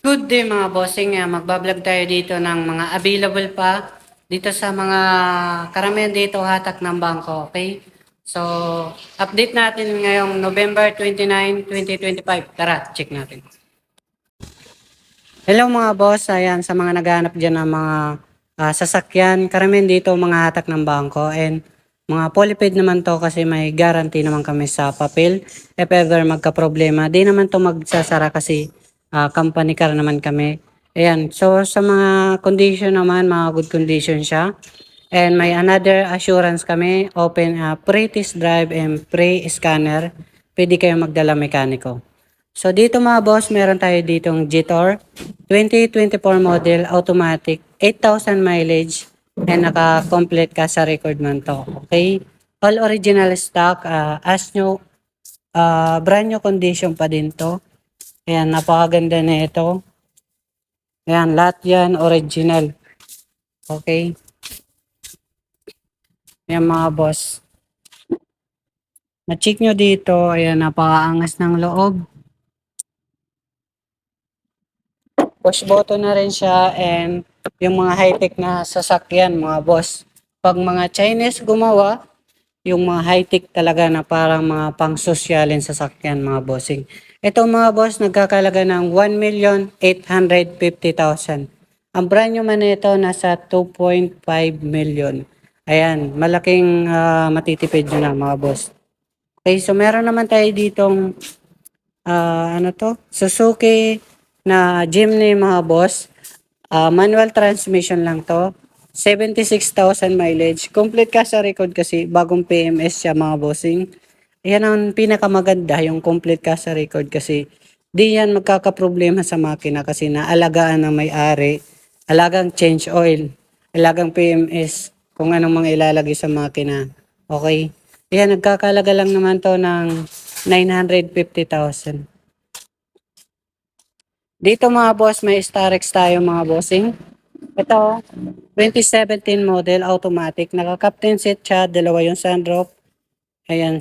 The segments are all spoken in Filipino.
Good day mga bossing. Magbablog tayo dito ng mga available pa dito sa mga karamihan dito hatak ng bangko. Okay? So, update natin ngayong November 29, 2025. Tara, check natin. Hello mga boss. Ayan, sa mga naghahanap dyan ng mga sasakyan, karamihan dito mga hatak ng bangko. And mga polypaid naman to kasi may guarantee naman kami sa papel. If ever magka-problema, di naman to magsasara kasi company car naman kami. Ayan, so sa mga condition naman, mga good condition siya. And may another assurance kami, open pre-test drive and pre-scanner. Pwede kayo magdala mekaniko. So dito mga boss, meron tayo ditong Jitor 2024 model automatic, 8,000 mileage and naka-complete ka sa record man to. Okay? All original stock, as new, brand new condition pa din to. Ayan, napakaganda na ito. Ayan, lahat yan original. Okay? Ayan mga boss. Ma-check nyo dito. Ayan, napakaangas ng loob. Push button na rin siya and yung mga high-tech na sasakyan mga boss. Pag mga Chinese gumawa, yung mga high-tech talaga na parang mga pang-sosyalin sasakyan mga bossing. Ito mga boss, nagkakalaga ng 1,850,000. Ang brand new man ito nasa 2.5 million. Ayan, malaking matitipid nyo na mga boss. Okay, so meron naman tayo ditong Suzuki na Jimny mga boss. Manual transmission lang to. 76,000 mileage. Complete ka sa record kasi bagong PMS siya mga bossing. Yan ang pinakamaganda, yung complete ka sa record kasi di yan magkakaproblema sa makina kasi naalagaan ng may-ari. Alagang change oil, alagang PMS, kung anong mga ilalagay sa makina. Okay? Yan, nagkakalaga lang naman to ng 950,000. Dito mga boss, may Starex tayo mga bossing. Ito, 2017 model automatic. Naka-captain seat siya, dalawa yung sunroof. Ayan,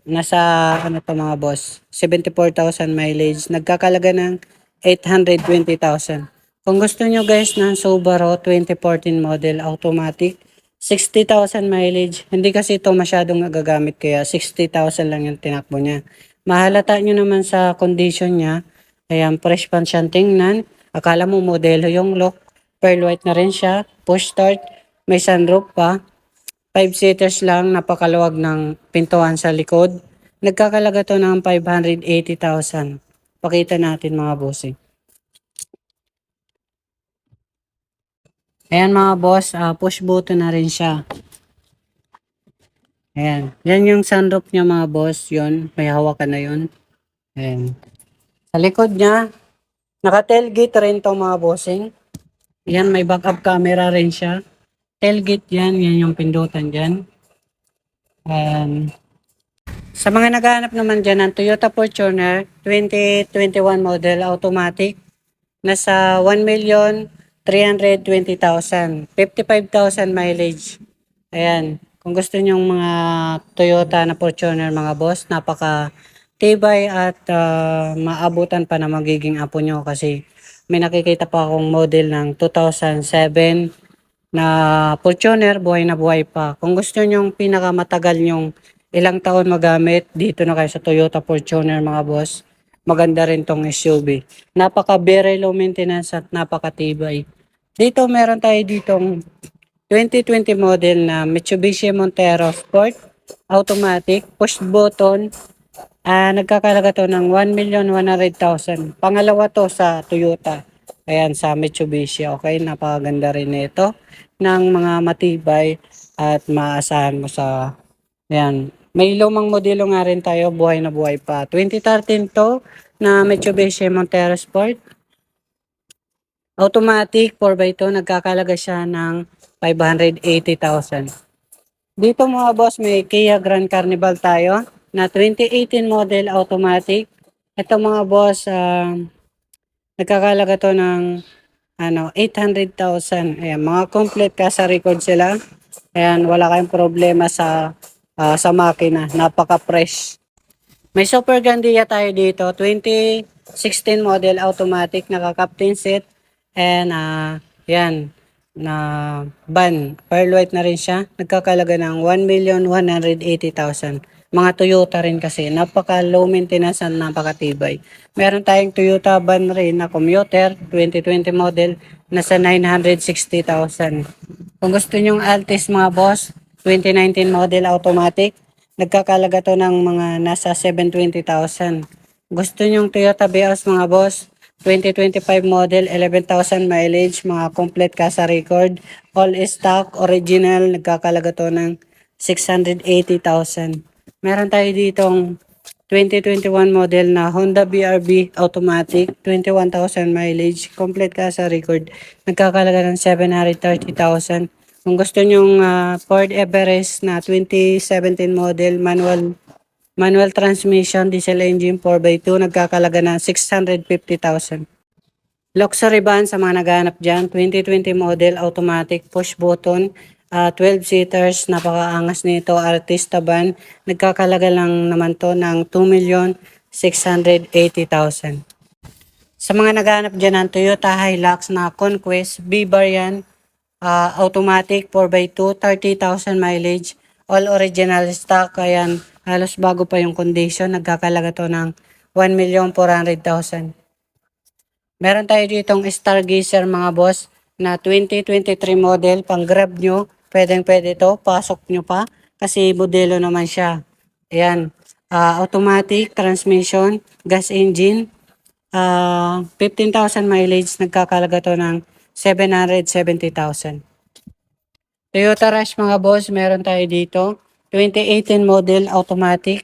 nasa ano to mga boss, 74,000 mileage. Nagkakalaga ng 820,000. Kung gusto nyo guys ng Subaru 2014 model automatic, 60,000 mileage. Hindi kasi ito masyadong nagagamit kaya 60,000 lang yung tinakbo niya. Mahalata nyo naman sa condition niya. Ayan, fresh pa siyang tingnan. Akala mo modelo yung look. Pearl white na rin siya. Push start. May sunroof pa. 5 seaters lang. Napakaluwag ng pintuan sa likod. Nagkakalaga to ng 580,000. Pakita natin mga bossing. Ayan mga boss. Push button na rin siya. Ayan. Yan yung sunroof niya mga boss. Yun. May hawakan na yun. Ayan. Sa likod niya, naka-tailgate rin to mga bossing. Yan, may backup camera rin siya. Tailgate yan, yan yung pindutan dyan. Sa mga naghahanap naman dyan ng Toyota Fortuner 2021 model automatic, nasa 1,320,000, 55,000 mileage. Ayan, kung gusto nyong mga Toyota na Fortuner mga boss, napaka tibay at maabutan pa na magiging apo nyo kasi may nakikita pa akong model ng 2007 na Fortuner, buhay na buhay pa. Kung gusto nyong pinakamatagal nyong ilang taon magamit, dito na kayo sa Toyota Fortuner mga boss. Maganda rin tong SUV. Napaka very low maintenance at napakatibay. Dito meron tayo ditong 2020 model na Mitsubishi Montero Sport automatic, push button. Nagkakalaga to ng 1,100,000. Pangalawa to sa Toyota. Ayan, sa Mitsubishi. Okay, napakaganda rin ito ng mga matibay at maasahan mo sa ayan. May lumang modelo nga rin tayo, buhay na buhay pa. 2013 to na Mitsubishi Montero Sport. Automatic 4x2, nagkakalaga siya ng 580,000. Dito mga boss, may Kia Grand Carnival tayo na 2018 model automatic. Ito mga boss, nagkakalaga to ng 800,000. Ayan, mga complete ka sa record sila. Ayan, wala kayong problema sa makina. Napaka-fresh. May Super Grandia tayo dito, 2016 model automatic, naka-captain seat, and yan, na van, pearl white na rin siya, nagkakalaga ng 1,180,000. Mga Toyota rin kasi, napaka low maintenance at napakatibay. Meron tayong Toyota van rin na commuter, 2020 model, nasa 960,000. Kung gusto nyong Altis mga boss, 2019 model automatic, nagkakalaga to ng mga nasa 720,000. Gusto nyong Toyota Vios mga boss, 2025 model, 11,000 mileage, mga complete casa record, all stock, original, nagkakalaga to ng 680,000. Meron tayo ditong 2021 model na Honda BRV automatic, 21,000 mileage, complete casa record, nagkakalaga ng 730,000. Kung gusto nyong Ford Everest na 2017 model, manual transmission, diesel engine 4x2, nagkakalaga ng 650,000. Luxury van sa mga naghahanap dyan, 2020 model, automatic, push button, 12 seaters, napakaangas nito, artista van, nagkakalaga lang naman to ng 2,680,000. Sa mga naghahanap dyan ng Toyota Hilux na Conquest, B-Bar yan, automatic 4x2, 30,000 mileage, all original stock, ayan, halos bago pa yung condition, nagkakalaga to ng 1,400,000. Meron tayo ditong Stargazer mga boss na 2023 model, pang grab nyo, pwede to, pasok nyo pa, kasi modelo naman siya. Ayan, automatic transmission, gas engine, 15,000 mileage, nagkakalaga to ng 770,000. Toyota Rush mga boss, meron tayo dito. 2018 model automatic,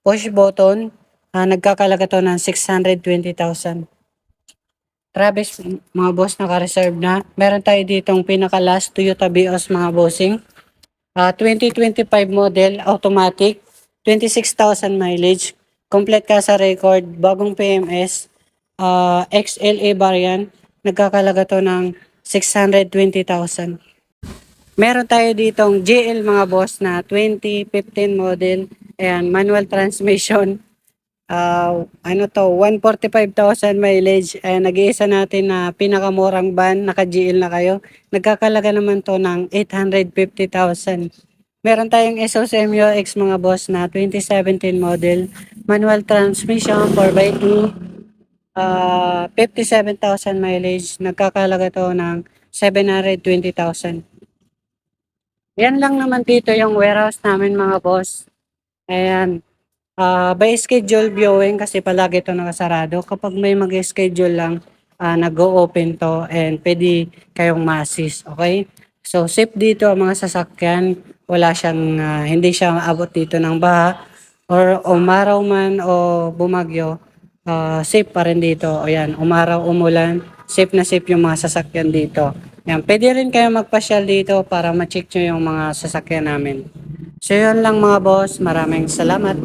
push button, nagkakalaga to ng 620,000. Travis mga boss, naka-reserve na. Meron tayo ditong pinaka-last Toyota Vios mga bossing. 2025 model automatic, 26,000 mileage, complete casa record, bagong PMS, XLA variant, nagkakalaga to ng 620,000. Meron tayo ditong GL mga boss na 2015 model, ayan, manual transmission, 145,000 mileage, nag-iisa natin na pinakamurang van, naka-GL na kayo, nagkakalaga naman to ng 850,000. Meron tayong Esos MUX mga boss na 2017 model, manual transmission, 4x2, 57,000 mileage, nagkakalaga to ng 720,000. Yan lang naman dito yung warehouse namin mga boss. Ayan. By schedule viewing kasi palagi ito nakasarado. Kapag may mag-schedule lang, nag-o-open to and pwede kayong ma-assist. Okay? So, safe dito ang mga sasakyan. Wala siyang, hindi siya maabot dito ng baha or umaraw man o bumagyo. Safe pa rin dito. O yan, umaraw, umulan, safe na safe yung mga sasakyan dito. Yan, pwede rin kayo magpasyal dito para ma-check nyo yung mga sasakyan namin. So, yun lang mga boss. Maraming salamat.